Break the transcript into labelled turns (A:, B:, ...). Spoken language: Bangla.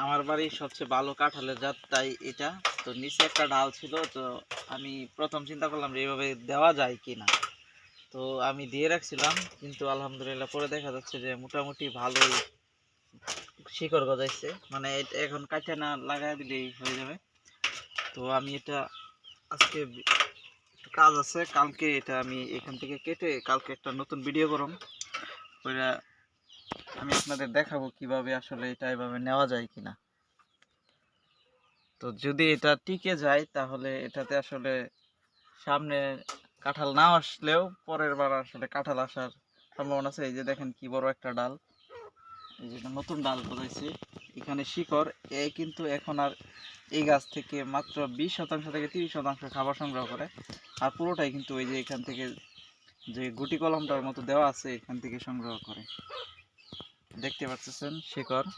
A: আমার বাড়ির সবচেয়ে ভালো কাঁঠালের জাত, তাই এটা। তো নিচে একটা ডাল ছিল, তো আমি প্রথম চিন্তা করলাম যে এইভাবে দেওয়া যায় কিনা। তো আমি দিয়ে রাখছিলাম, কিন্তু আলহামদুলিল্লাহ পরে দেখা যাচ্ছে যে মোটামুটি ভালোই শিকড় গজাইছে। মানে এখন কাটে না লাগাই দিলেই হয়ে যাবে। তো আমি এটা আজকে একটু কাজ আছে, কালকে এটা আমি এখান থেকে কেটে কালকে একটা নতুন ভিডিও করব, ওইটা আমি আপনাদের দেখাবো কিভাবে আসলে এটা এভাবে নেওয়া যায় কিনা। তো যদি এটা টিকে যায় তাহলে এটাতে আসলে সামনে কাঁঠাল না আসলেও পরের বার আসলে কাঁঠাল আসার সম্ভাবনা আছে। এই যে দেখেন কি বড় একটা ডাল, এই যে নতুন ডাল গজাইছে, এখানে শিকড়। কিন্তু এখন আর এই গাছ থেকে মাত্র 20% থেকে 30% খাবার সংগ্রহ করে, আর পুরোটাই কিন্তু ওই যে এখান থেকে যে গুটি কলমটার মতো দেওয়া আছে এখান থেকে সংগ্রহ করে। দেখতে পাচ্ছেন শিকড়।